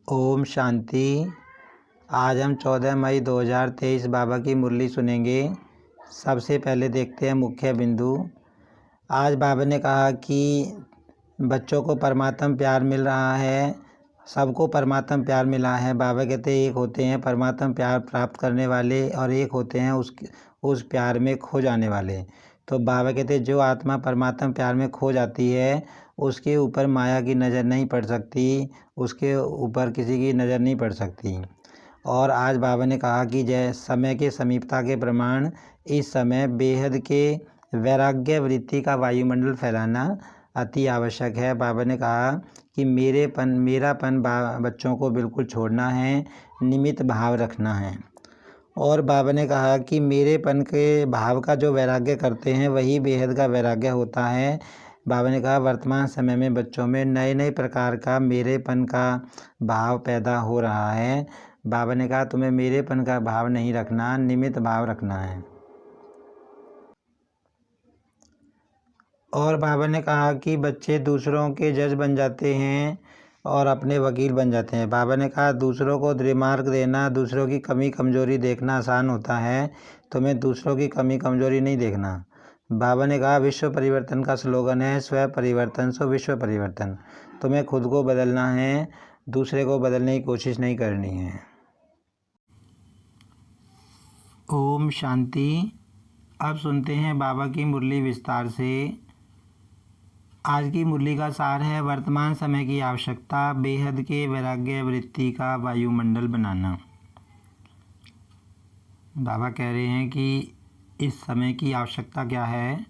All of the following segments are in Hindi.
ओम शांति। आज हम 14 मई 2023 बाबा की मुरली सुनेंगे। सबसे पहले देखते हैं मुख्य बिंदु। आज बाबा ने कहा कि बच्चों को परमात्मा प्यार मिल रहा है, सबको परमात्मा प्यार मिला है। बाबा कहते हैं एक होते हैं परमात्मा प्यार प्राप्त करने वाले और एक होते हैं उस प्यार में खो जाने वाले। तो बाबा कहते हैं जो आत्मा परमात्मा प्यार में खो जाती है उसके ऊपर माया की नज़र नहीं पड़ सकती, उसके ऊपर किसी की नज़र नहीं पड़ सकती। और आज बाबा ने कहा कि जय समय के समीपता के प्रमाण इस समय बेहद के वैराग्य वृत्ति का वायुमंडल फैलाना अति आवश्यक है। बाबा ने कहा कि मेरापन बच्चों को बिल्कुल छोड़ना है, निमित्त भाव रखना है। और बाबा ने कहा कि मेरेपन के भाव का जो वैराग्य करते हैं वही बेहद का वैराग्य होता है। बाबा ने कहा वर्तमान समय में बच्चों में नए नए प्रकार का मेरेपन का भाव पैदा हो रहा है। बाबा ने कहा तुम्हें मेरेपन का भाव नहीं रखना, निमित्त भाव रखना है। और बाबा ने कहा कि बच्चे दूसरों के जज बन जाते हैं और अपने वकील बन जाते हैं। बाबा ने कहा दूसरों को रिमार्क देना, दूसरों की कमी कमजोरी देखना आसान होता है, तुम्हें दूसरों की कमी कमजोरी नहीं देखना। बाबा ने कहा विश्व परिवर्तन का स्लोगन है स्व परिवर्तन सो विश्व परिवर्तन। तुम्हें खुद को बदलना है, दूसरे को बदलने की कोशिश नहीं करनी है। ओम शांति। अब सुनते हैं बाबा की मुरली विस्तार से। आज की मुरली का सार है वर्तमान समय की आवश्यकता बेहद के वैराग्य वृत्ति का वायुमंडल बनाना। बाबा कह रहे हैं कि इस समय की आवश्यकता क्या है,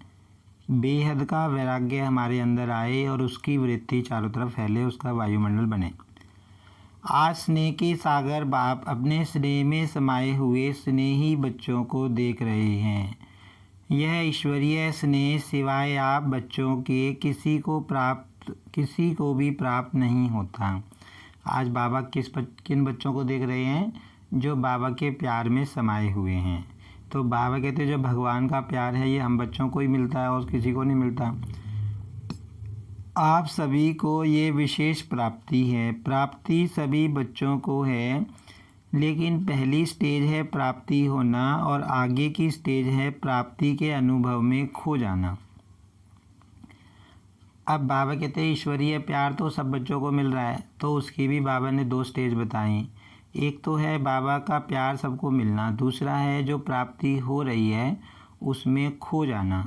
बेहद का वैराग्य हमारे अंदर आए और उसकी वृत्ति चारों तरफ फैले, उसका वायुमंडल बने। आज स्नेह के सागर बाप अपने स्नेह में समाये हुए स्नेही बच्चों को देख रहे हैं। यह ईश्वरीय स्नेह सिवाय आप बच्चों के किसी को भी प्राप्त नहीं होता। आज बाबा किन बच्चों को देख रहे हैं? जो बाबा के प्यार में समाये हुए हैं। तो बाबा कहते हैं जो भगवान का प्यार है ये हम बच्चों को ही मिलता है और किसी को नहीं मिलता। आप सभी को ये विशेष प्राप्ति है। प्राप्ति सभी बच्चों को है, लेकिन पहली स्टेज है प्राप्ति होना और आगे की स्टेज है प्राप्ति के अनुभव में खो जाना। अब बाबा कहते हैं ईश्वरीय प्यार तो सब बच्चों को मिल रहा है, तो उसकी भी बाबा ने 2 स्टेज बताई। एक तो है बाबा का प्यार सबको मिलना, दूसरा है जो प्राप्ति हो रही है उसमें खो जाना।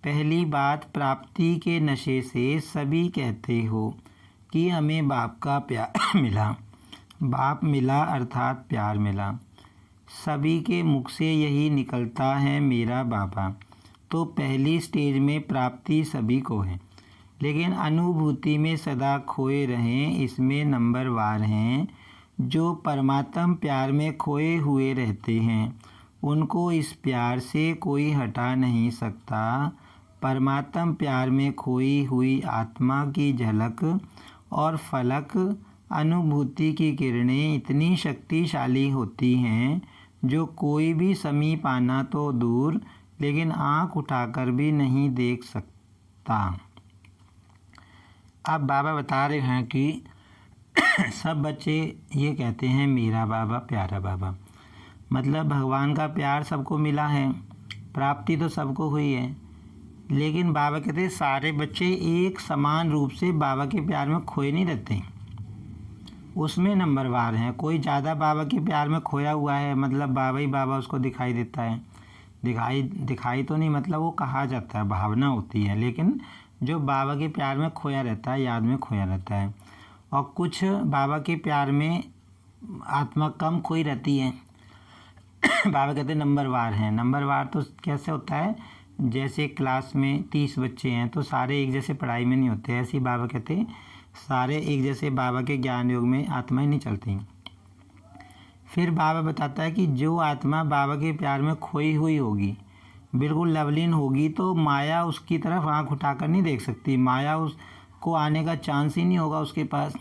पहली बात, प्राप्ति के नशे से सभी कहते हो कि हमें बाप का प्यार मिला, बाप मिला अर्थात प्यार मिला। सभी के मुख से यही निकलता है मेरा बाबा। तो पहली स्टेज में प्राप्ति सभी को है, लेकिन अनुभूति में सदा खोए रहें, इसमें नंबर वार हैं। जो परमात्म प्यार में खोए हुए रहते हैं उनको इस प्यार से कोई हटा नहीं सकता। परमात्म प्यार में खोई हुई आत्मा की झलक और फलक अनुभूति की किरणें इतनी शक्तिशाली होती हैं जो कोई भी समीप आना तो दूर, लेकिन आँख उठाकर भी नहीं देख सकता। अब बाबा बता रहे हैं कि सब बच्चे ये कहते हैं मेरा बाबा प्यारा बाबा। मतलब भगवान का प्यार सबको मिला है, प्राप्ति तो सबको हुई है, लेकिन बाबा कहते हैं सारे बच्चे एक समान रूप से बाबा के प्यार में खोए नहीं रहते, उसमें नंबरवार हैं। कोई ज़्यादा बाबा के प्यार में खोया हुआ है, मतलब बाबा ही बाबा उसको दिखाई देता है। दिखाई तो नहीं, मतलब वो कहा जाता है, भावना होती है। लेकिन जो बाबा के प्यार में खोया रहता है, याद में खोया रहता है। और कुछ बाबा के प्यार में आत्मा कम खोई रहती है। बाबा कहते हैं नंबरवार हैं। नंबरवार तो कैसे होता है, जैसे क्लास में 30 बच्चे हैं तो सारे एक जैसे पढ़ाई में नहीं होते, ऐसे ही बाबा कहते हैं सारे एक जैसे बाबा के ज्ञान योग में आत्माएं नहीं चलती। फिर बाबा बताता है कि जो आत्मा बाबा के प्यार में खोई हुई होगी, बिल्कुल लवलीन होगी, तो माया उसकी तरफ आँख उठाकर नहीं देख सकती, माया उसको आने का चांस ही नहीं होगा उसके पास।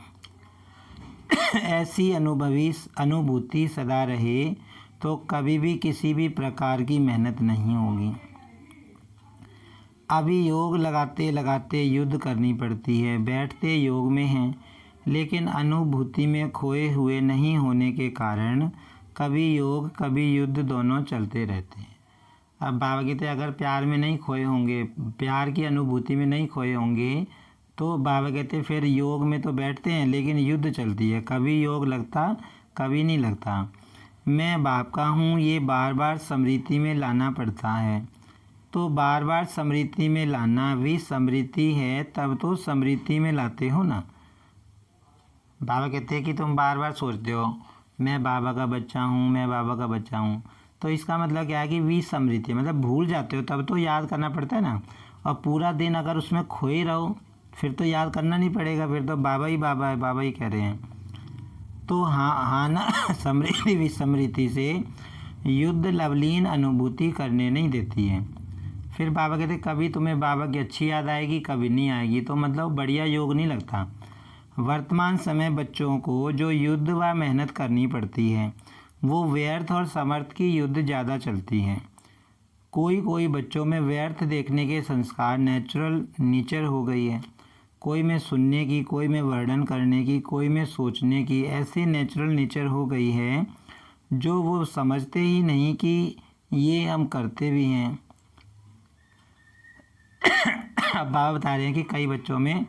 ऐसी अनुभूति सदा रहे तो कभी भी किसी भी प्रकार की मेहनत नहीं होगी। अभी योग लगाते लगाते युद्ध करनी पड़ती है, बैठते योग में हैं लेकिन अनुभूति में खोए हुए नहीं होने के कारण कभी योग कभी युद्ध दोनों चलते रहते हैं। अब बाबा कहते हैं अगर प्यार में नहीं खोए होंगे, प्यार की अनुभूति में नहीं खोए होंगे, तो बाबा कहते हैं फिर योग में तो बैठते हैं लेकिन युद्ध चलती है, कभी योग लगता कभी नहीं लगता। मैं बाप का हूँ ये बार बार स्मृति में लाना पड़ता है। तो बार बार स्मृति में लाना भी स्मृति है, तब तो स्मृति में लाते हो ना। बाबा कहते हैं कि तुम बार बार सोचते हो मैं बाबा का बच्चा हूँ, मैं बाबा का बच्चा हूँ, तो इसका मतलब क्या है कि विस्मृति मतलब भूल जाते हो, तब तो याद करना पड़ता है ना। और पूरा दिन अगर उसमें खोए रहो फिर तो याद करना नहीं पड़ेगा, फिर तो बाबा ही बाबा है, बाबा ही कह रहे हैं। तो हाँ ना स्मृति विस्मृति से युद्ध लवलीन अनुभूति करने नहीं देती है। फिर बाबा कहते कभी तुम्हें बाबा की अच्छी याद आएगी कभी नहीं आएगी, तो मतलब बढ़िया योग नहीं लगता। वर्तमान समय बच्चों को जो युद्ध व मेहनत करनी पड़ती है वो व्यर्थ और समर्थ की युद्ध ज़्यादा चलती है। कोई बच्चों में व्यर्थ देखने के संस्कार नेचुरल नेचर हो गई है, कोई में सुनने की, कोई में वर्णन करने की, कोई में सोचने की, ऐसी नेचुरल नेचर हो गई है जो वो समझते ही नहीं कि ये हम करते भी हैं। अब बाबा बता रहे हैं कि कई बच्चों में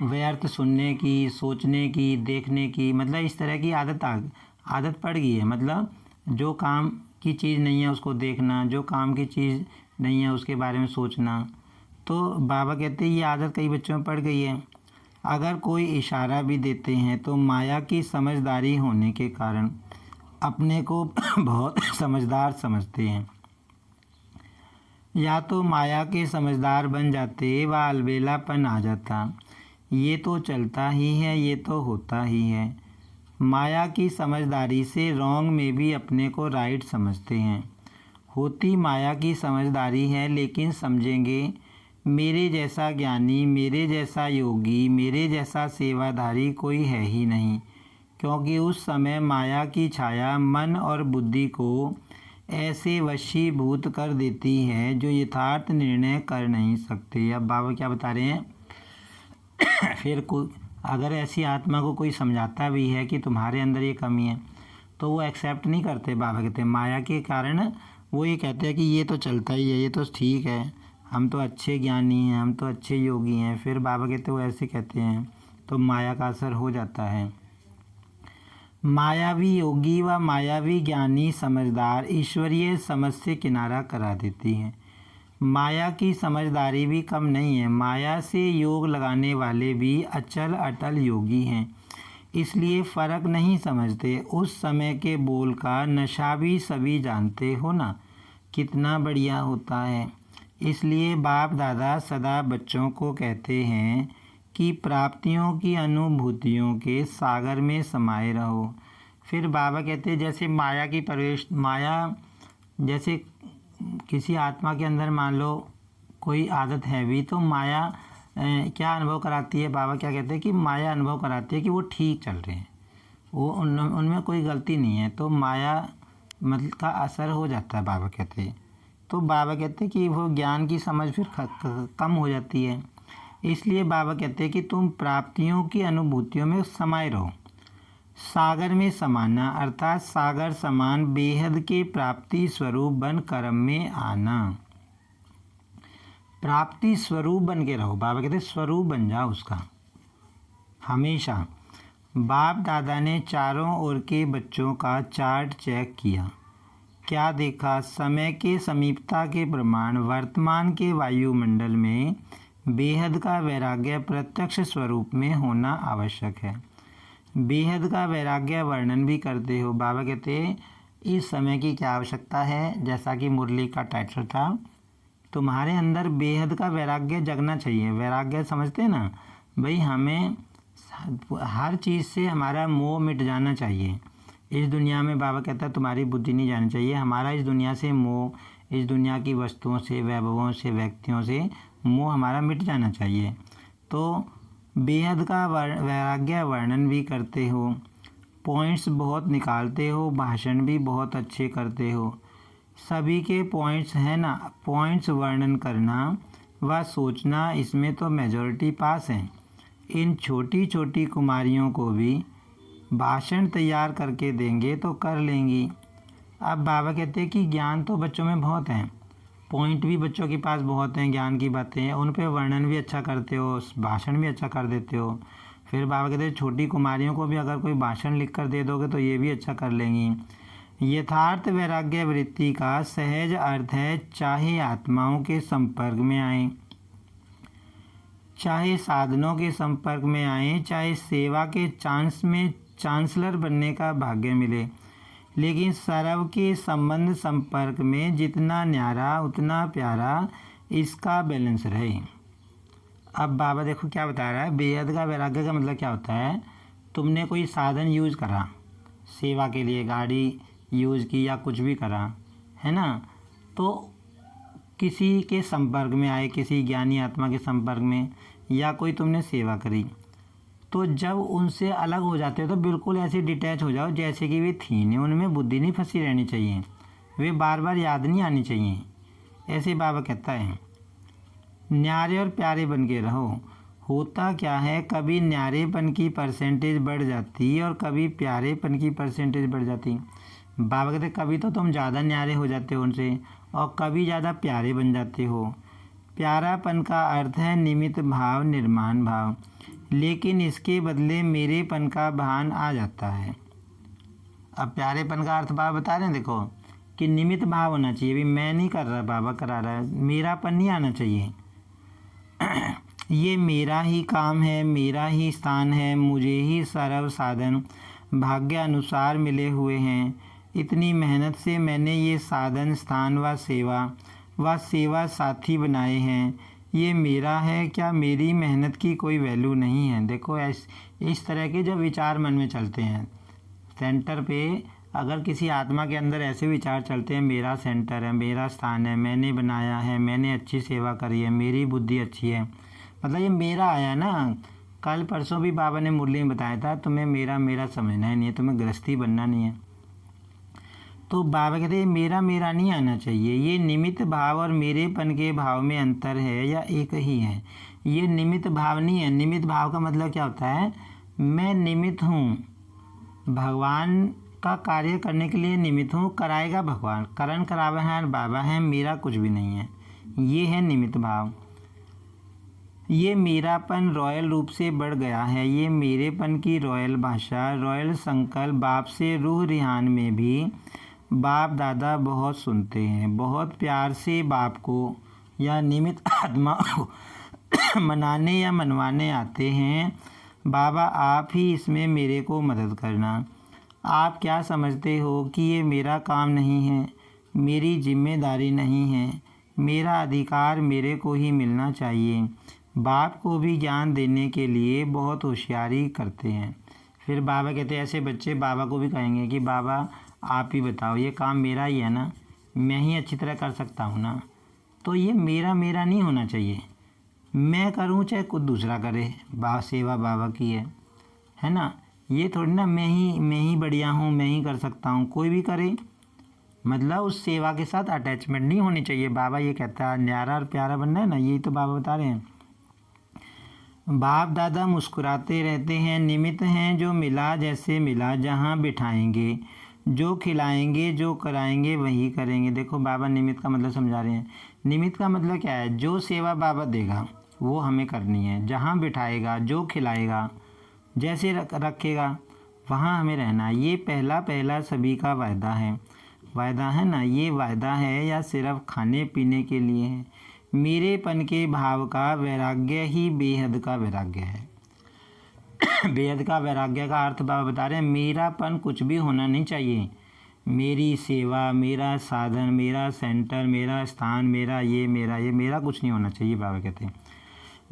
व्यर्थ सुनने की, सोचने की, देखने की, मतलब इस तरह की आदत पड़ गई है। मतलब जो काम की चीज़ नहीं है उसको देखना, जो काम की चीज़ नहीं है उसके बारे में सोचना। तो बाबा कहते हैं ये आदत कई बच्चों में पड़ गई है। अगर कोई इशारा भी देते हैं तो माया की समझदारी होने के कारण अपने को बहुत समझदार समझते हैं। या तो माया के समझदार बन जाते व अलबेलापन आ जाता, ये तो चलता ही है, ये तो होता ही है। माया की समझदारी से रॉन्ग में भी अपने को राइट समझते हैं। होती माया की समझदारी है, लेकिन समझेंगे मेरे जैसा ज्ञानी, मेरे जैसा योगी, मेरे जैसा सेवाधारी कोई है ही नहीं, क्योंकि उस समय माया की छाया मन और बुद्धि को ऐसे वशीभूत कर देती है जो यथार्थ निर्णय कर नहीं सकते। अब बाबा क्या बता रहे हैं फिर अगर ऐसी आत्मा को कोई समझाता भी है कि तुम्हारे अंदर ये कमी है तो वो एक्सेप्ट नहीं करते। बाबा कहते हैं माया के कारण वो ये कहते हैं कि ये तो चलता ही है, ये तो ठीक है, हम तो अच्छे ज्ञानी हैं, हम तो अच्छे योगी हैं। फिर बाबा कहते वो ऐसे कहते हैं तो माया का असर हो जाता है। मायावी योगी व मायावी ज्ञानी समझदार ईश्वरीय समझ से किनारा करा देती हैं। माया की समझदारी भी कम नहीं है, माया से योग लगाने वाले भी अचल अटल योगी हैं, इसलिए फ़र्क नहीं समझते। उस समय के बोल का नशा भी सभी जानते हो ना, कितना बढ़िया होता है। इसलिए बाप दादा सदा बच्चों को कहते हैं कि प्राप्तियों की अनुभूतियों के सागर में समाये रहो। फिर बाबा कहते हैं जैसे माया की माया जैसे किसी आत्मा के अंदर मान लो कोई आदत है भी, तो माया क्या अनुभव कराती है। बाबा क्या कहते हैं कि माया अनुभव कराती है कि वो ठीक चल रहे हैं, वो उनमें कोई गलती नहीं है, तो माया मतलब का असर हो जाता है। बाबा कहते हैं तो बाबा कहते हैं कि वो ज्ञान की समझ फिर कम हो जाती है। इसलिए बाबा कहते हैं कि तुम प्राप्तियों की अनुभूतियों में समाये रहो। सागर में समाना अर्थात सागर समान बेहद के प्राप्ति स्वरूप बन कर्म में आना। प्राप्ति स्वरूप बन के रहो, बाबा कहते स्वरूप बन जाओ उसका हमेशा। बाप दादा ने चारों ओर के बच्चों का चार्ट चेक किया, क्या देखा। समय के समीपता के प्रमाण वर्तमान के वायुमंडल में बेहद का वैराग्य प्रत्यक्ष स्वरूप में होना आवश्यक है। बेहद का वैराग्य वर्णन भी करते हो। बाबा कहते इस समय की क्या आवश्यकता है, जैसा कि मुरली का टाइटल था, तुम्हारे अंदर बेहद का वैराग्य जगना चाहिए। वैराग्य समझते हैं ना भाई, हमें हर चीज़ से हमारा मोह मिट जाना चाहिए। इस दुनिया में बाबा कहता है तुम्हारी बुद्धि नहीं जानी चाहिए, हमारा इस दुनिया से मोह, इस दुनिया की वस्तुओं से, वैभवों से, व्यक्तियों से मोह हमारा मिट जाना चाहिए। तो बेहद का वैराग्य वर्णन भी करते हो, पॉइंट्स बहुत निकालते हो, भाषण भी बहुत अच्छे करते हो। सभी के पॉइंट्स हैं ना, पॉइंट्स वर्णन करना व सोचना, इसमें तो मेजॉरिटी पास है। इन छोटी छोटी कुमारियों को भी भाषण तैयार करके देंगे तो कर लेंगी। अब बाबा कहते हैं कि ज्ञान तो बच्चों में बहुत हैं, पॉइंट भी बच्चों के पास बहुत हैं, ज्ञान की बातें हैं, उन पे वर्णन भी अच्छा करते हो, भाषण भी अच्छा कर देते हो। फिर बाबा कहते हैं छोटी कुमारियों को भी अगर कोई भाषण लिख कर दे दोगे तो ये भी अच्छा कर लेंगी। यथार्थ वैराग्य वृत्ति का सहज अर्थ है चाहे आत्माओं के संपर्क में आए, चाहे साधनों के संपर्क में आए, चाहे सेवा के चांस में चांसलर बनने का भाग्य मिले, लेकिन सर्व के संबंध संपर्क में जितना न्यारा उतना प्यारा, इसका बैलेंस रहे। अब बाबा देखो क्या बता रहा है, बेहद का वैराग्य का मतलब क्या होता है, तुमने कोई साधन यूज़ करा सेवा के लिए, गाड़ी यूज़ की या कुछ भी करा है ना, तो किसी के संपर्क में आए, किसी ज्ञानी आत्मा के संपर्क में, या कोई तुमने सेवा करी, तो जब उनसे अलग हो जाते हो तो बिल्कुल ऐसे डिटैच हो जाओ जैसे कि वे थी नहीं, उनमें बुद्धि नहीं फंसी रहनी चाहिए, वे बार बार याद नहीं आनी चाहिए। ऐसे बाबा कहता है न्यारे और प्यारे बन के रहो। होता क्या है, कभी न्यारेपन की परसेंटेज बढ़ जाती है और कभी प्यारेपन की परसेंटेज बढ़ जाती। बाबा कहते कभी तो तुम ज़्यादा न्यारे हो जाते हो उनसे और कभी ज़्यादा प्यारे बन जाते हो। प्यारापन का अर्थ है निमित्त भाव, निर्माण भाव, लेकिन इसके बदले मेरेपन का भान आ जाता है। अब प्यारेपन का अर्थ बाबा बता रहे हैं देखो कि निमित्त भाव होना चाहिए, भी मैं नहीं कर रहा, बाबा करा रहा है, मेरापन नहीं आना चाहिए। ये मेरा ही काम है, मेरा ही स्थान है, मुझे ही सर्व साधन भाग्य अनुसार मिले हुए हैं, इतनी मेहनत से मैंने ये साधन स्थान व सेवा साथी बनाए हैं, ये मेरा है क्या, मेरी मेहनत की कोई वैल्यू नहीं है। देखो इस तरह के जब विचार मन में चलते हैं सेंटर पे, अगर किसी आत्मा के अंदर ऐसे विचार चलते हैं मेरा सेंटर है, मेरा स्थान है, मैंने बनाया है, मैंने अच्छी सेवा करी है, मेरी बुद्धि अच्छी है, मतलब ये मेरा आया ना। कल परसों भी बाबा ने मुरली में बताया था तुम्हें मेरा समझना ही नहीं है, तुम्हें गृहस्थी बनना नहीं है। तो बाबा कहते हैं मेरा नहीं आना चाहिए। ये निमित्त भाव और मेरेपन के भाव में अंतर है या एक ही है। ये निमित्त भाव नहीं है। निमित्त भाव का मतलब क्या होता है, मैं निमित्त हूँ, भगवान का कार्य करने के लिए निमित्त हूँ, कराएगा भगवान, करण करावे बाबा हैं, मेरा कुछ भी नहीं है। ये है निमित्त भाव। ये मेरापन रॉयल रूप से बढ़ गया है। ये मेरेपन की रॉयल भाषा, रॉयल संकल्प बाप से रूह रिहान में भी बाप दादा बहुत सुनते हैं, बहुत प्यार से बाप को या निमित्त आत्मा को मनाने या मनवाने आते हैं। बाबा आप ही इसमें मेरे को मदद करना। आप क्या समझते हो कि ये मेरा काम नहीं है, मेरी जिम्मेदारी नहीं है, मेरा अधिकार मेरे को ही मिलना चाहिए। बाप को भी ज्ञान देने के लिए बहुत होशियारी करते हैं। फिर बाबा कहते हैं ऐसे बच्चे बाबा को भी कहेंगे कि बाबा आप ही बताओ, ये काम मेरा ही है ना, मैं ही अच्छी तरह कर सकता हूँ ना, तो ये मेरा नहीं होना चाहिए। मैं करूँ चाहे कुछ दूसरा करे, सेवा बाबा की है ना। ये थोड़ी ना मैं ही बढ़िया हूँ, मैं ही कर सकता हूँ, कोई भी करे, मतलब उस सेवा के साथ अटैचमेंट नहीं होनी चाहिए। बाबा ये कहता है न्यारा और प्यारा बनना है ना, यही तो बाबा बता रहे हैं। बाप दादा मुस्कुराते रहते हैं, निमित्त हैं जो मिला जैसे मिला, जहाँ बिठाएंगे, जो खिलाएंगे, जो कराएंगे वही करेंगे। देखो बाबा निमित्त का मतलब समझा रहे हैं। निमित्त का मतलब क्या है, जो सेवा बाबा देगा वो हमें करनी है, जहाँ बिठाएगा, जो खिलाएगा, जैसे रखेगा वहाँ हमें रहना है। ये पहला सभी का वायदा है ना। ये वायदा है या सिर्फ खाने पीने के लिए है। मेरेपन के भाव का वैराग्य ही बेहद का वैराग्य है। बेहद का वैराग्य का अर्थ बाबा बता रहे हैं, मेरापन कुछ भी होना नहीं चाहिए। मेरी सेवा, मेरा साधन, मेरा सेंटर, मेरा स्थान, मेरा कुछ नहीं होना चाहिए। बाबा कहते हैं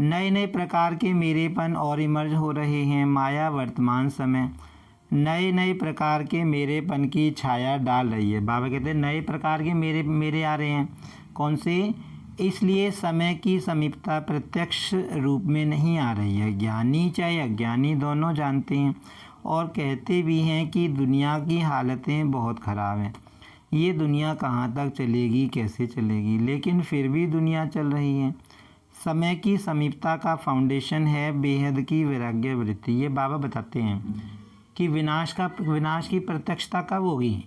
नए प्रकार के मेरेपन और इमर्ज हो रहे हैं। माया वर्तमान समय नए प्रकार के मेरेपन की छाया डाल रही है। बाबा कहते हैं नए प्रकार के मेरे आ रहे हैं। कौन से? इसलिए समय की समीपता प्रत्यक्ष रूप में नहीं आ रही है। ज्ञानी चाहे अज्ञानी दोनों जानते हैं और कहते भी हैं कि दुनिया की हालतें बहुत ख़राब हैं, ये दुनिया कहाँ तक चलेगी, कैसे चलेगी, लेकिन फिर भी दुनिया चल रही है। समय की समीपता का फाउंडेशन है बेहद की वैराग्य वृत्ति। ये बाबा बताते हैं कि विनाश की प्रत्यक्षता कब होगी?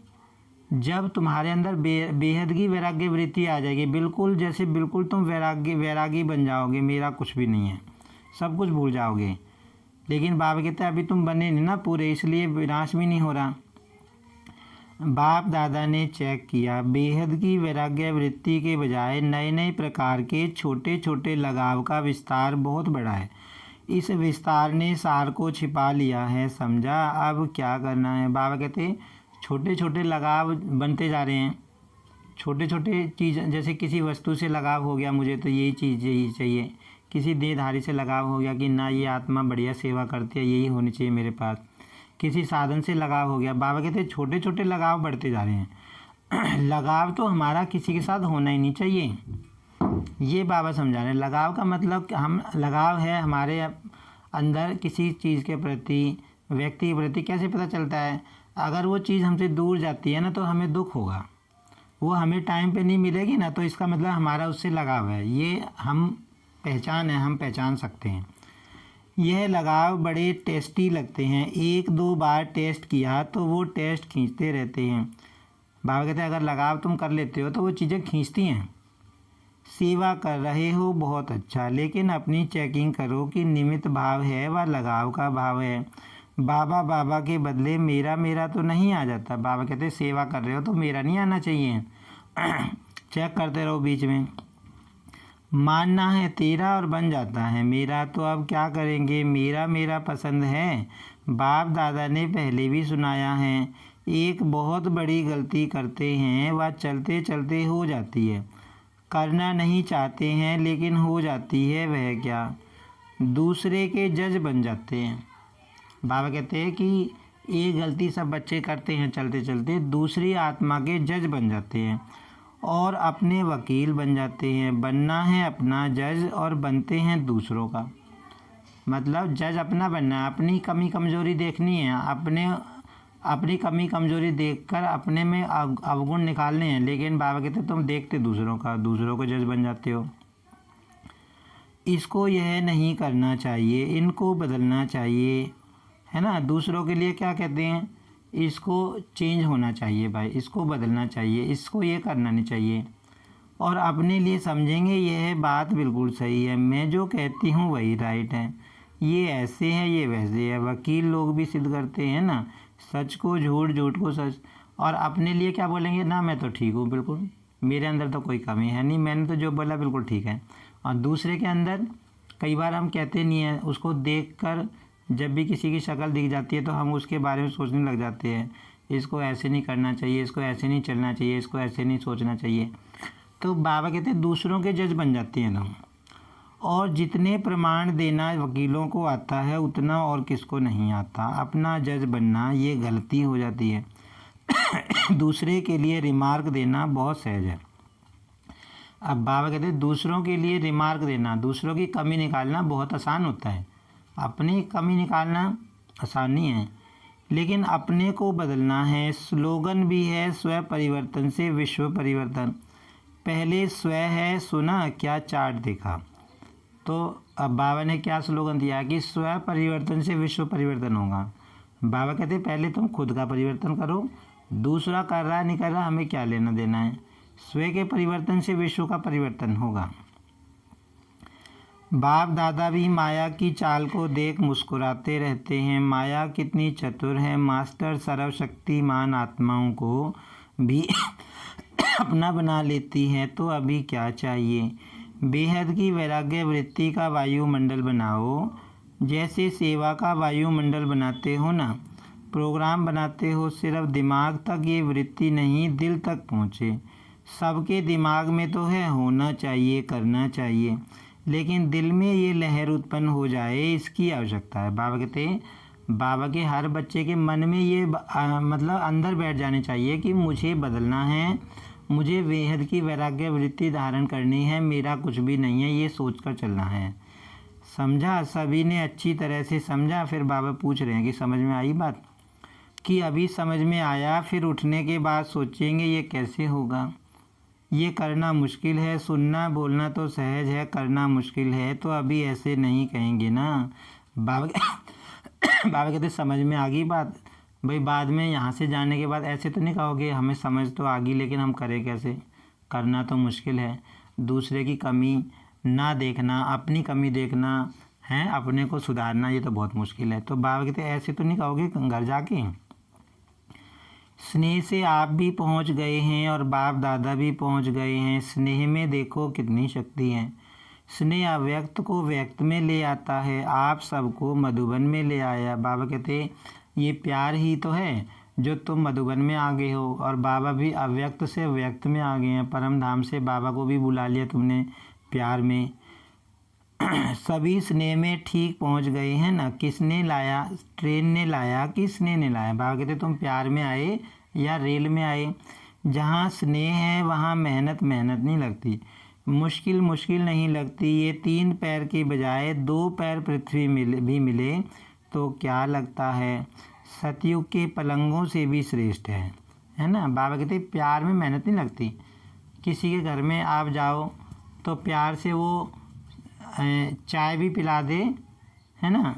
जब तुम्हारे अंदर बेहद की वैराग्य वृत्ति आ जाएगी। बिल्कुल तुम वैरागी बन जाओगे, मेरा कुछ भी नहीं है, सब कुछ भूल जाओगे। लेकिन बाबा कहते हैं अभी तुम बने नहीं ना पूरे, इसलिए विनाश भी नहीं हो रहा। बाप दादा ने चेक किया, बेहद की वैराग्य वृत्ति के बजाय नए नए प्रकार के छोटे छोटे लगाव का विस्तार बहुत बड़ा है। इस विस्तार ने सार को छिपा लिया है, समझा? अब क्या करना है? बाबा कहते छोटे छोटे लगाव बनते जा रहे हैं। छोटे छोटे चीज़, जैसे किसी वस्तु से लगाव हो गया, मुझे तो यही चीज़ यही चाहिए। किसी देहधारी से लगाव हो गया कि ना ये आत्मा बढ़िया सेवा करती है, यही होनी चाहिए मेरे पास। किसी साधन से लगाव हो गया। बाबा कहते हैं छोटे छोटे लगाव बढ़ते जा रहे हैं। लगाव तो हमारा किसी के साथ होना ही नहीं चाहिए, ये बाबा समझा रहे हैं। लगाव का मतलब लगाव है हमारे अंदर किसी चीज़ के प्रति, व्यक्ति के प्रति। कैसे पता चलता है? अगर वो चीज़ हमसे दूर जाती है ना तो हमें दुख होगा, वो हमें टाइम पे नहीं मिलेगी ना, तो इसका मतलब हमारा उससे लगाव है। ये हम पहचान सकते हैं। यह लगाव बड़े टेस्टी लगते हैं, एक दो बार टेस्ट किया तो वो टेस्ट खींचते रहते हैं। बाबा कहते हैं अगर लगाव तुम कर लेते हो तो वो चीज़ें खींचती हैं। सेवा कर रहे हो बहुत अच्छा, लेकिन अपनी चेकिंग करो कि निमित्त भाव है व लगाव का भाव है। बाबा बाबा के बदले मेरा तो नहीं आ जाता। बाबा कहते हैं सेवा कर रहे हो तो मेरा नहीं आना चाहिए। चेक करते रहो बीच में। मानना है तेरा और बन जाता है मेरा, तो अब क्या करेंगे? मेरा पसंद है। बाप दादा ने पहले भी सुनाया है, एक बहुत बड़ी गलती करते हैं, वह चलते चलते हो जाती है। करना नहीं चाहते हैं लेकिन हो जाती है। वह क्या? दूसरे के जज बन जाते हैं। बाबा कहते हैं कि ये गलती सब बच्चे करते हैं, चलते चलते दूसरी आत्मा के जज बन जाते हैं और अपने वकील बन जाते हैं। बनना है अपना जज और बनते हैं दूसरों का। मतलब जज अपना बनना है, अपनी कमी कमज़ोरी देखनी है, अपनी कमी कमज़ोरी देखकर अपने में अवगुण निकालने हैं। लेकिन बाबा कहते तुम देखते दूसरों को जज बन जाते हो। इसको यह नहीं करना चाहिए, इनको बदलना चाहिए, है ना? दूसरों के लिए क्या कहते हैं? इसको चेंज होना चाहिए भाई, इसको बदलना चाहिए, इसको ये करना नहीं चाहिए। और अपने लिए समझेंगे यह बात बिल्कुल सही है, मैं जो कहती हूँ वही राइट है, ये ऐसे है ये वैसे है। वकील लोग भी सिद्ध करते हैं ना, सच को झूठ, झूठ को सच। और अपने लिए क्या बोलेंगे? ना मैं तो ठीक हूँ बिल्कुल, मेरे अंदर तो कोई कमी है नहीं, मैंने तो जो बोला बिल्कुल ठीक है। और दूसरे के अंदर कई बार हम कहते नहीं हैं, उसको देखकर जब भी किसी की शक्ल दिख जाती है तो हम उसके बारे में सोचने लग जाते हैं, इसको ऐसे नहीं करना चाहिए, इसको ऐसे नहीं चलना चाहिए, इसको ऐसे नहीं सोचना चाहिए। तो बाबा कहते हैं दूसरों के जज बन जाते हैं लोग। और जितने प्रमाण देना वकीलों को आता है उतना और किसको नहीं आता। अपना जज बनना ये गलती हो जाती है। दूसरे के लिए रिमार्क देना बहुत सहज है। अब बाबा कहते हैं दूसरों के लिए रिमार्क देना, दूसरों की कमी निकालना बहुत आसान होता है। अपनी कमी निकालना आसान नहीं है, लेकिन अपने को बदलना है। स्लोगन भी है, स्व परिवर्तन से विश्व परिवर्तन। पहले स्व है, सुना क्या चार्ट देखा। तो अब बाबा ने क्या स्लोगन दिया कि स्व परिवर्तन से विश्व परिवर्तन होगा। बाबा कहते पहले तुम खुद का परिवर्तन करो, दूसरा कर रहा नहीं कर रहा हमें क्या लेना देना है। स्व के परिवर्तन से विश्व का परिवर्तन होगा। बाप दादा भी माया की चाल को देख मुस्कुराते रहते हैं। माया कितनी चतुर है, मास्टर सर्वशक्तिमान आत्माओं को भी अपना बना लेती है। तो अभी क्या चाहिए? बेहद की वैराग्य वृत्ति का वायुमंडल बनाओ, जैसे सेवा का वायुमंडल बनाते हो ना, प्रोग्राम बनाते हो। सिर्फ दिमाग तक ये वृत्ति नहीं, दिल तक पहुँचे। सबके दिमाग में तो है, होना चाहिए, करना चाहिए, लेकिन दिल में ये लहर उत्पन्न हो जाए, इसकी आवश्यकता है। बाबा कहते हैं बाबा के हर बच्चे के मन में ये मतलब अंदर बैठ जानी चाहिए कि मुझे बदलना है, मुझे बेहद की वैराग्य वृत्ति धारण करनी है, मेरा कुछ भी नहीं है, ये सोचकर चलना है। समझा? सभी ने अच्छी तरह से समझा। फिर बाबा पूछ रहे हैं कि समझ में आई बात? कि अभी समझ में आया, फिर उठने के बाद सोचेंगे ये कैसे होगा। ये करना मुश्किल है। सुनना बोलना तो सहज है, करना मुश्किल है। तो अभी ऐसे नहीं कहेंगे ना। बाबा बाबा कहते समझ में आ गई बात। भाई बाद में यहाँ से जाने के बाद ऐसे तो नहीं कहोगे हमें समझ तो आ गई लेकिन हम करें कैसे। करना तो मुश्किल है। दूसरे की कमी ना देखना, अपनी कमी देखना है, अपने को सुधारना ये तो बहुत मुश्किल है। तो बाबा कहते ऐसे तो नहीं कहोगे घर जाके। स्नेह से आप भी पहुंच गए हैं और बाप दादा भी पहुंच गए हैं। स्नेह में देखो कितनी शक्ति है। स्नेह अव्यक्त को व्यक्त में ले आता है। आप सबको मधुबन में ले आया। बाबा कहते ये प्यार ही तो है जो तुम मधुबन में आ गए हो। और बाबा भी अव्यक्त से व्यक्त में आ गए हैं। परम धाम से बाबा को भी बुला लिया तुमने प्यार में। सभी स्नेह में ठीक पहुंच गए हैं ना। किसने लाया, ट्रेन ने लाया कि स्नेह ने लाया। बाबा कहते तुम प्यार में आए या रेल में आए। जहाँ स्नेह है वहाँ मेहनत नहीं लगती, मुश्किल नहीं लगती। ये 3 पैर के बजाय 2 पैर पृथ्वी भी मिले तो क्या लगता है, सतयुग के पलंगों से भी श्रेष्ठ है ना। बाबा कहते प्यार में मेहनत नहीं लगती। किसी के घर में आप जाओ तो प्यार से वो चाय भी पिला दे, है ना,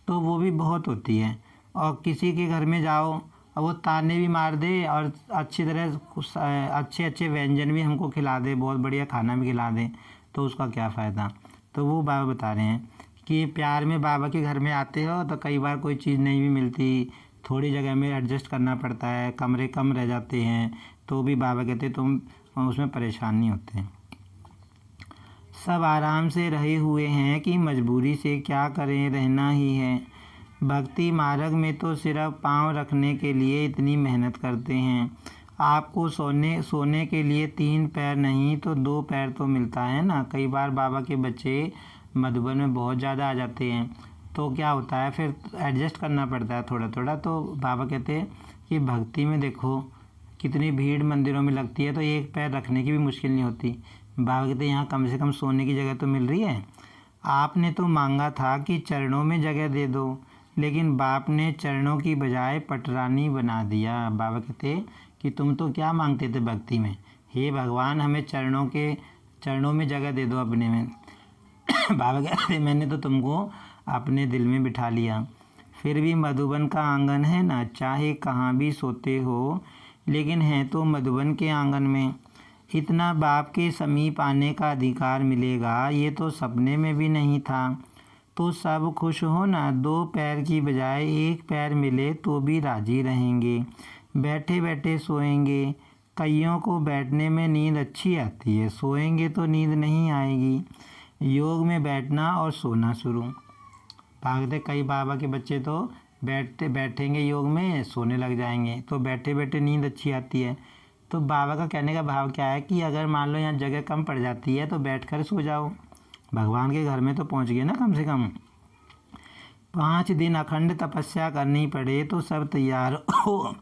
तो वो भी बहुत होती है। और किसी के घर में जाओ और वो ताने भी मार दे और अच्छी तरह अच्छे व्यंजन भी हमको खिला दे, बहुत बढ़िया खाना भी खिला दे, तो उसका क्या फ़ायदा। तो वो बाबा बता रहे हैं कि प्यार में बाबा के घर में आते हो तो कई बार कोई चीज़ नहीं भी मिलती, थोड़ी जगह में एडजस्ट करना पड़ता है, कमरे कम रह जाते हैं, तो भी बाबा कहते तुम उसमें परेशान नहीं होते। सब आराम से रहे हुए हैं कि मजबूरी से क्या करें, रहना ही है। भक्ति मार्ग में तो सिर्फ पाँव रखने के लिए इतनी मेहनत करते हैं। आपको सोने के लिए 3 पैर नहीं तो 2 पैर तो मिलता है ना। कई बार बाबा के बच्चे मधुबन में बहुत ज़्यादा आ जाते हैं तो क्या होता है फिर एडजस्ट करना पड़ता है थोड़ा थोड़ा। तो बाबा कहते हैं कि भक्ति में देखो कितनी भीड़ मंदिरों में लगती है तो 1 पैर रखने की भी मुश्किल नहीं होती। बाबा कहते हैं यहाँ कम से कम सोने की जगह तो मिल रही है। आपने तो मांगा था कि चरणों में जगह दे दो, लेकिन बाप ने चरणों की बजाय पटरानी बना दिया। बाबा कहते कि तुम तो क्या मांगते थे भक्ति में, हे भगवान हमें चरणों में जगह दे दो अपने में। बाबा कहते मैंने तो तुमको अपने दिल में बिठा लिया। फिर भी मधुबन का आंगन है ना, चाहे कहाँ भी सोते हो लेकिन है तो मधुबन के आंगन में। इतना बाप के समीप आने का अधिकार मिलेगा ये तो सपने में भी नहीं था। तो सब खुश हो ना, 2 पैर की बजाय 1 पैर मिले तो भी राजी रहेंगे। बैठे बैठे सोएंगे। कईयों को बैठने में नींद अच्छी आती है, सोएंगे तो नींद नहीं आएगी। योग में बैठना और सोना शुरू। भागते कई बाबा के बच्चे तो बैठेंगे योग में सोने लग जाएंगे, तो बैठे बैठे नींद अच्छी आती है। तो बाबा का कहने का भाव क्या है कि अगर मान लो यहाँ जगह कम पड़ जाती है तो बैठकर सो जाओ, भगवान के घर में तो पहुँच गए ना कम से कम। 5 दिन अखंड तपस्या करनी पड़े तो सब तैयार हो,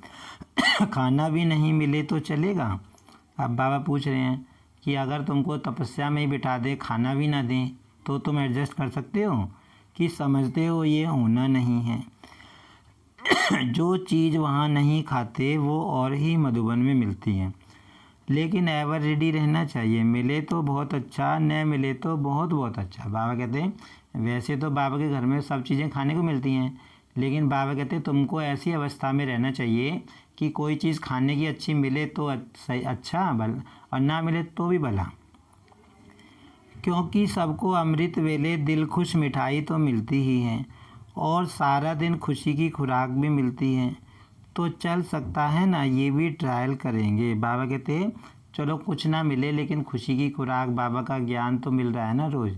खाना भी नहीं मिले तो चलेगा। अब बाबा पूछ रहे हैं कि अगर तुमको तपस्या में ही बिठा दे, खाना भी ना दें, तो तुम एडजस्ट कर सकते हो कि समझते हो ये होना नहीं है। जो चीज़ वहाँ नहीं खाते वो और ही मधुबन में मिलती है। लेकिन एवर रेडी रहना चाहिए, मिले तो बहुत अच्छा, न मिले तो बहुत बहुत अच्छा। बाबा कहते हैं वैसे तो बाबा के घर में सब चीज़ें खाने को मिलती हैं, लेकिन बाबा कहते हैं तुमको ऐसी अवस्था में रहना चाहिए कि कोई चीज़ खाने की अच्छी मिले तो अच्छा भला, और ना मिले तो भी भला। क्योंकि सबको अमृत वेले दिल खुश मिठाई तो मिलती ही है और सारा दिन खुशी की खुराक भी मिलती है। तो चल सकता है ना, ये भी ट्रायल करेंगे। बाबा कहते हैं चलो कुछ ना मिले लेकिन खुशी की खुराक, बाबा का ज्ञान तो मिल रहा है ना रोज़।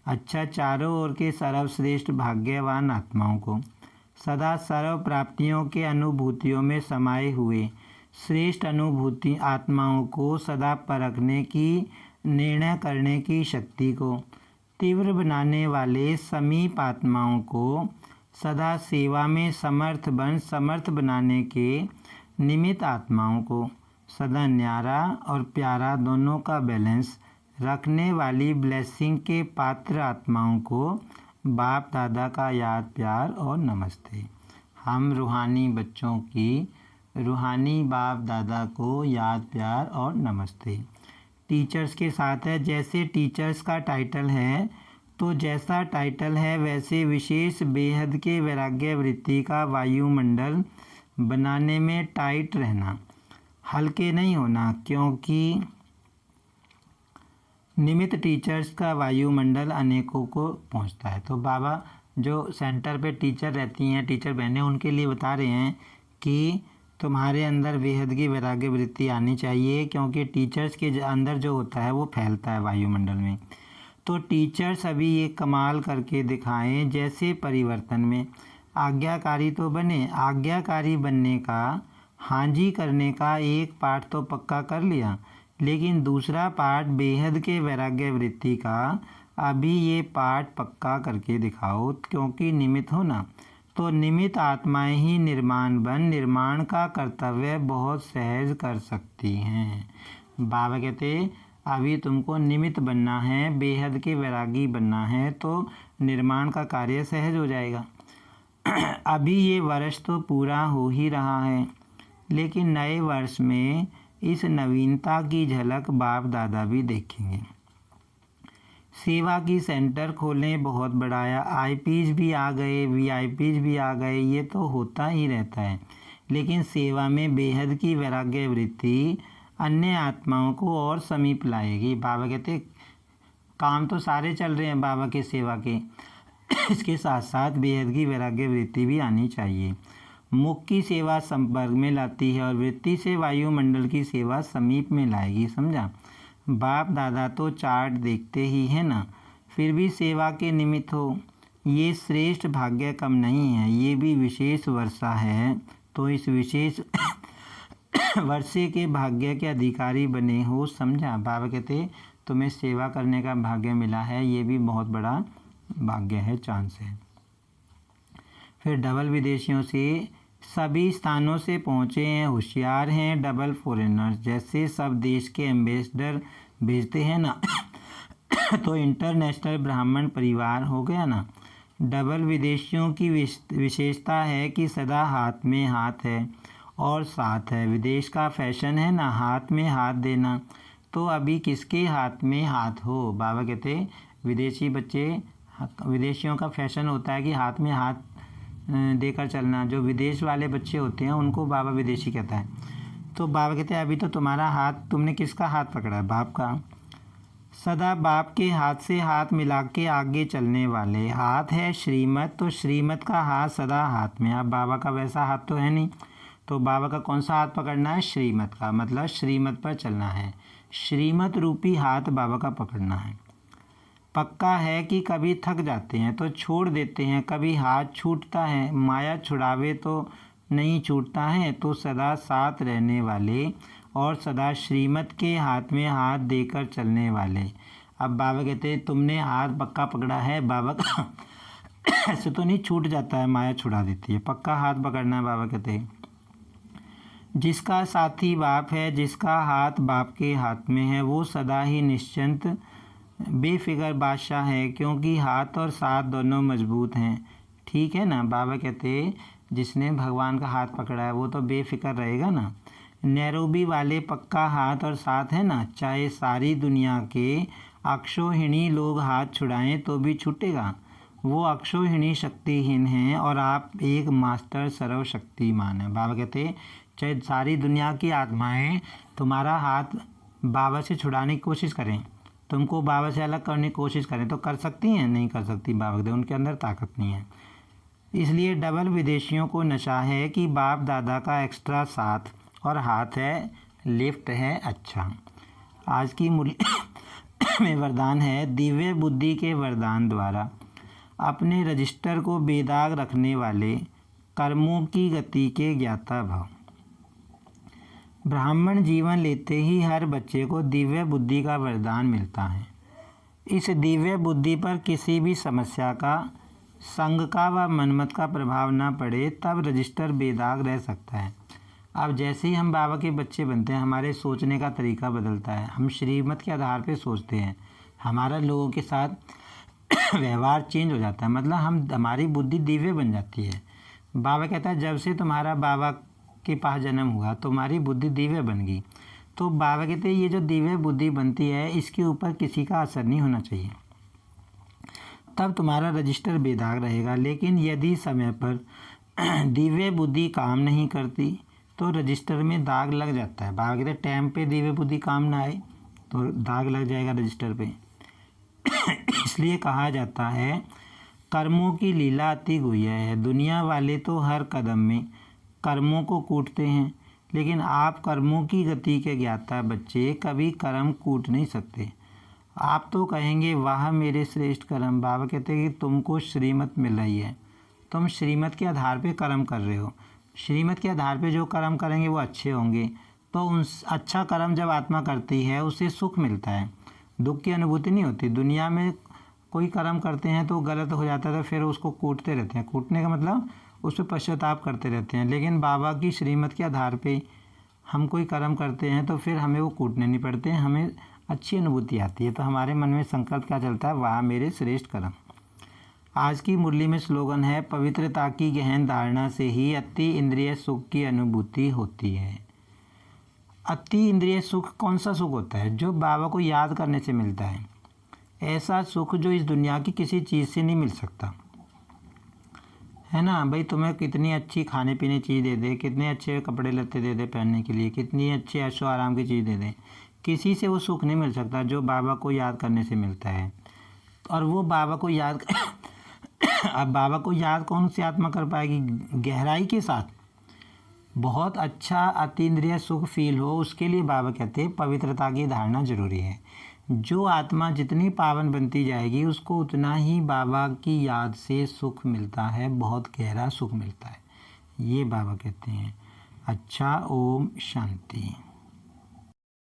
अच्छा, चारों ओर के सर्वश्रेष्ठ भाग्यवान आत्माओं को, सदा सर्व प्राप्तियों के अनुभूतियों में समाये हुए श्रेष्ठ अनुभूति आत्माओं को, सदा परखने की, निर्णय करने की शक्ति को, तीव्र बनाने वाले समीप आत्माओं को, सदा सेवा में समर्थ बनाने के निमित्त आत्माओं को, सदा न्यारा और प्यारा दोनों का बैलेंस रखने वाली ब्लेसिंग के पात्र आत्माओं को बाप दादा का याद प्यार और नमस्ते। हम रूहानी बच्चों की रूहानी बाप दादा को याद प्यार और नमस्ते। टीचर्स के साथ है। जैसे टीचर्स का टाइटल है तो जैसा टाइटल है वैसे विशेष बेहद के वैराग्य वृत्ति का वायुमंडल बनाने में टाइट रहना, हल्के नहीं होना, क्योंकि निमित्त टीचर्स का वायुमंडल अनेकों को पहुंचता है। तो बाबा जो सेंटर पे टीचर रहती हैं, टीचर बहनें, उनके लिए बता रहे हैं कि तुम्हारे अंदर बेहद की वैराग्य वृत्ति आनी चाहिए, क्योंकि टीचर्स के अंदर जो होता है वो फैलता है वायुमंडल में। तो टीचर्स अभी ये कमाल करके दिखाएं, जैसे परिवर्तन में आज्ञाकारी तो बने, आज्ञाकारी बनने का, हाँ जी करने का एक पाठ तो पक्का कर लिया, लेकिन दूसरा पाठ बेहद के वैराग्य वृत्ति का अभी ये पाठ पक्का करके दिखाओ, क्योंकि निमित्त हो ना। तो निमित्त आत्माएं ही निर्माण का कर्तव्य बहुत सहज कर सकती हैं। बाबा कहते अभी तुमको निमित्त बनना है, बेहद के वैरागी बनना है, तो निर्माण का कार्य सहज हो जाएगा। अभी ये वर्ष तो पूरा हो ही रहा है, लेकिन नए वर्ष में इस नवीनता की झलक बाप दादा भी देखेंगे। सेवा की सेंटर खोलें, बहुत बढ़ाया, आईपीज भी आ गए, वीआईपीज भी आ गए, ये तो होता ही रहता है, लेकिन सेवा में बेहद की वैराग्य वृत्ति अन्य आत्माओं को और समीप लाएगी। बाबा कहते काम तो सारे चल रहे हैं बाबा के सेवा के, इसके साथ साथ बेहद की वैराग्य वृत्ति भी आनी चाहिए। मुख की सेवा संपर्क में लाती है और वृत्ति से वायुमंडल की सेवा समीप में लाएगी, समझा। बाप दादा तो चार्ट देखते ही है ना, फिर भी सेवा के निमित्त हो, ये श्रेष्ठ भाग्य कम नहीं है, ये भी विशेष वर्षा है। तो इस विशेष वर्षे के भाग्य के अधिकारी बने हो, समझा। बाबा कहते तुम्हें सेवा करने का भाग्य मिला है, ये भी बहुत बड़ा भाग्य है, चांस है। फिर डबल विदेशियों से सभी स्थानों से पहुँचे हैं, होशियार हैं, डबल फॉरेनर्स, जैसे सब देश के एम्बेसडर भेजते हैं ना तो इंटरनेशनल ब्राह्मण परिवार हो गया ना। डबल विदेशियों की विशेषता है कि सदा हाथ में हाथ है और साथ है। विदेश का फैशन है ना हाथ में हाथ देना, तो अभी किसके हाथ में हाथ हो। बाबा कहते विदेशी बच्चे, विदेशियों का फैशन होता है कि हाथ में हाथ देकर चलना, जो विदेश वाले बच्चे होते हैं उनको बाबा विदेशी कहता है। तो बाबा कहते हैं अभी तो तुम्हारा हाथ, तुमने किसका हाथ पकड़ा है, बाप का। सदा बाप के हाथ से हाथ मिला के आगे चलने वाले, हाथ है श्रीमत, तो श्रीमत का हाथ सदा हाथ में। अब बाबा का वैसा हाथ तो है नहीं, तो बाबा का कौन सा हाथ पकड़ना है, श्रीमत का, मतलब श्रीमत पर चलना है। श्रीमत रूपी हाथ बाबा का पकड़ना है। पक्का है कि कभी थक जाते हैं तो छोड़ देते हैं, कभी हाथ छूटता है, माया छुड़ावे तो नहीं छूटता है, तो सदा साथ रहने वाले और सदा श्रीमत के हाथ में हाथ देकर चलने वाले। अब बाबा कहते हैं तुमने हाथ पक्का पकड़ा है बाबा का ऐसे तो नहीं छूट जाता है, माया छुड़ा देती है, पक्का हाथ पकड़ना है। बाबा कहते हैं जिसका साथी बाप है, जिसका हाथ बाप के हाथ में है, वो सदा ही निश्चिंत बेफिक्र बादशाह है, क्योंकि हाथ और साथ दोनों मजबूत हैं, ठीक है ना। बाबा कहते जिसने भगवान का हाथ पकड़ा है वो तो बेफिक्र रहेगा ना। नैरोबी वाले पक्का हाथ और साथ है ना, चाहे सारी दुनिया के अक्षोहिणी लोग हाथ छुड़ाएं तो भी छूटेगा, वो अक्षोहिणी शक्तिहीन हैं और आप एक मास्टर सर्वशक्तिमान है। बाबा कहते चाहे सारी दुनिया की आत्माएं तुम्हारा हाथ बाबा से छुड़ाने की कोशिश करें, तुमको बाबा से अलग करने की कोशिश करें, तो कर सकती हैं, नहीं कर सकती। बाबा कहते उनके अंदर ताकत नहीं है। इसलिए डबल विदेशियों को नशा है कि बाप दादा का एक्स्ट्रा साथ और हाथ है, लिफ्ट है। अच्छा, आज की मुरली में वरदान है, दिव्य बुद्धि के वरदान द्वारा अपने रजिस्टर को बेदाग रखने वाले, कर्मों की गति के ज्ञाता भव। ब्राह्मण जीवन लेते ही हर बच्चे को दिव्य बुद्धि का वरदान मिलता है। इस दिव्य बुद्धि पर किसी भी समस्या का, संग का व मनमत का प्रभाव न पड़े, तब रजिस्टर बेदाग रह सकता है। अब जैसे ही हम बाबा के बच्चे बनते हैं, हमारे सोचने का तरीका बदलता है, हम श्रीमत के आधार पर सोचते हैं, हमारा लोगों के साथ व्यवहार चेंज हो जाता है, मतलब हमारी बुद्धि दिव्य बन जाती है। बाबा कहता है जब से तुम्हारा बाबा के पास जन्म हुआ तुम्हारी बुद्धि दिव्य बन गई। तो बाबा कहते हैं ये जो दिव्य बुद्धि बनती है इसके ऊपर किसी का असर नहीं होना चाहिए, तब तुम्हारा रजिस्टर बेदाग रहेगा। लेकिन यदि समय पर दिव्य बुद्धि काम नहीं करती तो रजिस्टर में दाग लग जाता है। बाबा कहते हैं टाइम पे दिव्य बुद्धि काम ना आए तो दाग लग जाएगा रजिस्टर पे। इसलिए कहा जाता है कर्मों की लीला अति गुह्य है। दुनिया वाले तो हर कदम में कर्मों को कूटते हैं, लेकिन आप कर्मों की गति के ज्ञाता बच्चे कभी कर्म कूट नहीं सकते। आप तो कहेंगे वाह मेरे श्रेष्ठ कर्म। बाबा कहते हैं कि तुमको श्रीमत मिल रही है, तुम श्रीमत के आधार पे कर्म कर रहे हो, श्रीमत के आधार पे जो कर्म करेंगे वो अच्छे होंगे। तो उन अच्छा कर्म जब आत्मा करती है उससे सुख मिलता है, दुख की अनुभूति नहीं होती। दुनिया में कोई कर्म करते हैं तो गलत हो जाता है तो फिर उसको कूटते रहते हैं, कूटने का मतलब उस पर पश्चाताप करते रहते हैं। लेकिन बाबा की श्रीमत के आधार पे हम कोई कर्म करते हैं तो फिर हमें वो कूटने नहीं पड़ते, हमें अच्छी अनुभूति आती है। तो हमारे मन में संकल्प क्या चलता है, वाह मेरे श्रेष्ठ कर्म। आज की मुरली में स्लोगन है पवित्रता की गहन धारणा से ही अति इंद्रिय सुख की अनुभूति होती है। अति इंद्रिय सुख कौन सा सुख होता है, जो बाबा को याद करने से मिलता है। ऐसा सुख जो इस दुनिया की किसी चीज़ से नहीं मिल सकता, है ना भाई। तुम्हें कितनी अच्छी खाने पीने चीज़ दे दे, कितने अच्छे कपड़े लत्ते दे दे पहनने के लिए, कितनी अच्छी ऐशो आराम की चीज़ दे दे, किसी से वो सुख नहीं मिल सकता जो बाबा को याद करने से मिलता है। और वो बाबा को याद अब बाबा को याद कौन सी आत्मा कर पाएगी, गहराई के साथ बहुत अच्छा अतीन्द्रिय सुख फील हो, उसके लिए बाबा कहते हैं पवित्रता की धारणा जरूरी है। जो आत्मा जितनी पावन बनती जाएगी उसको उतना ही बाबा की याद से सुख मिलता है, बहुत गहरा सुख मिलता है, ये बाबा कहते हैं। अच्छा, ओम शांति।